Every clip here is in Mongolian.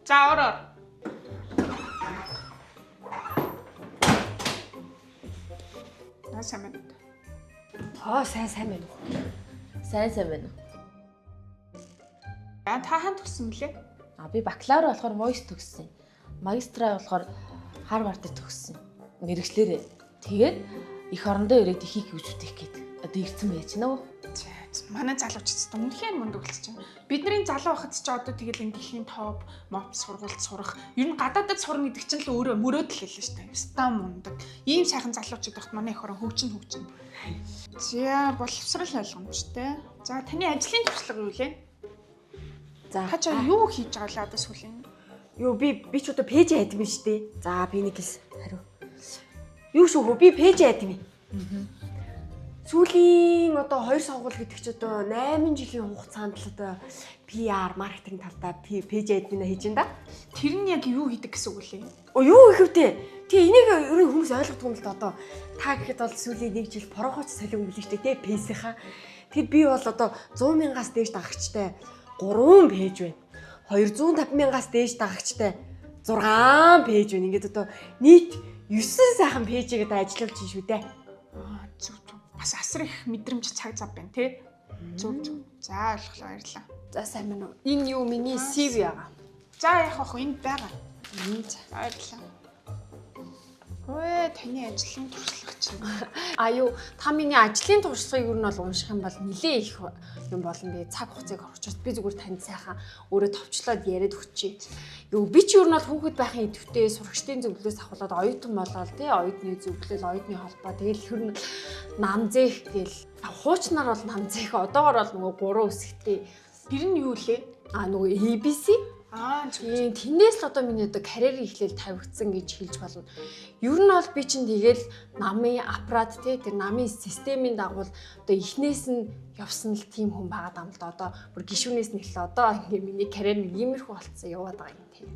За ороо. Сайн байна. Сайн байна уу? Сайн байна уу? Та хаан төгссөн мөлий? Би бакалавр болохоор Voice төгссөн. Магистраа болохоор Harvard-д төгссөн. Мэргэжлэрээ. Тэгээд их орондоо ирээд ихийг гэж үтэх гээд одоо ирсэн байж нөө. Манай залуучууд үнэхээр мундаг болчихж байна. Бидний залуу байхад ч одоо тэгэл энэ дэлхийн топ моп сургуульд сурах. Ер нь гадаадд сурна гэдэг чинь л өөрөө мөрөөдөл хэлээ шүү дээ. Стам мундаг. Ийм сайхан залуучууд байхад манай их орон хөгжин. За боловсрал ойлгомжтой. За таны ажлын туршлага юу лээ? За та ч юу хийж байгаа вэ одоо сүүлийн? Би ч одоо пэйж админ шүү дээ. За би нэг л хариу. Юу шүү би пэйж админ. Сүүлийн одоо 2 сонгуул гэдэг ч одоо 8 жилийн хугацаанд л одоо PR маркетинг талдаа пэйж админ хийж байна да. Тэр нь яг юу хийдэг гэсэн үг лээ? Юу ихэвтэй. Тэгээ энийг ерөн хүмүүс ойлгохгүй юм л да одоо. Та гэхэд бол сүүлийн 1 жил порогооч солиог мэлээ штэ тий пэйсийнхаа. Тэгэд би бол одоо 100,000-аас дээш дагагчтай 3 пэйж байна. 250,000-аас дээш дагагчтай 6 пэйж байна. Ингээд одоо нийт 9 сайхан пэйжийг одоо ажиллуулж байна шүү дээ. Зүг. Бас асар их мэдрэмж цаг зав байна тий. Зүг. За ойлголоо баярлаа. За сайн байна уу? Энэ юу миний CV аа. За яах вэ? Энд байгаа. За баярлаа. Ой таны ажлын туршлага чинь. Юу та миний ажлын туршлагыг юу нь бол унших юм бол нэлээ их юм болно би цаг хугацааг орчуулж би зүгээр танд сайхан өөрөө товчлоод яриад өгчээ. Би ч юу нь бол хүүхэд байхын идэвхтэй сурагчдын зөвлөлөөс авахлаад оюутан болоод тий оюутны зөвлөл оюутны холбоо тэгэл хөр намзэх гээл хуучнаар бол намзэх одоогор бол нөгөө 3 үсэгтэй тэр нь юу лээ? Нөгөө ABC тэндээс л одоо миний одоо карьерийн эхлэл тавигдсан гэж хэлж болно. Ер нь бол би чинь тэгэл намын аппарат тий тэр намын системийн дагуу одоо эхнээс нь явсан л тийм хүн байгаа юм л да. Одоо бүр гишүүнээс нь эхлээ одоо ингээ миний карьер нэг иймэрхүү болцсон яваад байгаа юм тий.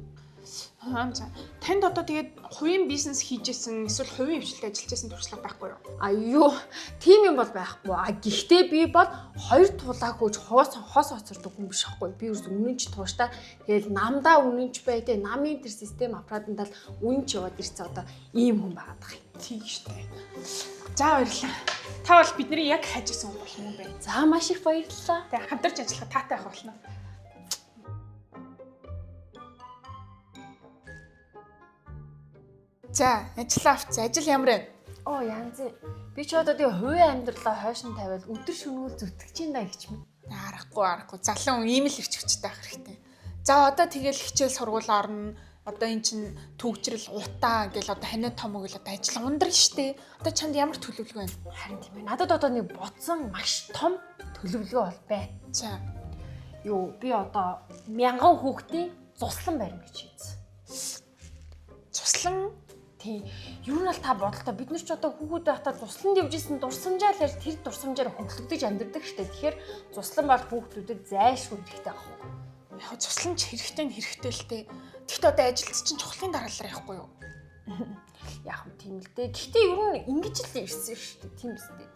За танд одоо тэгээд хувийн бизнес хийжсэн эсвэл хувийн хвшилтэд ажиллажсэн туршлага байхгүй юу? Тийм юм бол байхгүй. Гэхдээ би бол 2 тулаа хөөж хоос хоцордог хүн биш байхгүй. Би ерөөс үнэнч тууштай. Тэгэл намдаа үнэнч бай тэ намын тэр систем аппаратанд л үнэнч яваад ирсэн одоо ийм хүн байгаад байгаа юм. Тийм штэ. За баярлалаа. Та бол бидний яг хайжсэн хүн болох юм байна. За маш их баярлалаа. Тэг хамтарч ажиллах таатай байх болно. За, ажил ямар вэ? Янз. Би ч одоо тэгээ хувийн амьдралаа хойшин тавиад өдөр шөнөгүй зүтгэж байна гэж мэд. Аргагүй. Залуу ийм л ирч хүчтэй байх хэрэгтэй. За, одоо тэгэл хичээл сургууль орно. Одоо эн чин төгжрэл утаа гэл одоо ханиад томог л одоо ажил ундрал штэ. Одоо чанд ямар төлөвлөгөө байна? Харин тийм ээ. Надад одоо нэг бодсон маш том төлөвлөгөө бол байна. За. Би одоо 1000 хүүхдийн цуслан барина гэж хэлсэн. Цуслан тий. Юу нь бол та бодолтой бид нар ч одоо хүүхэд байхдаа туслан дивжсэн дурсамжаар л тэр дурсамжаар хөглөгдөж амьдардаг штэ. Тэгэхээр туслан бол хүүхдүүдэд зайлшгүй хэрэгтэй ах уу. Яг туслан ч хэрэгтэй л дээ. Тэгэхдээ одоо ажилд чинь чухлын дараалал байхгүй юу? Яг тийм л дээ. Гэхдээ ер нь ингэж л ирсэн штэ. Тийм үстэй.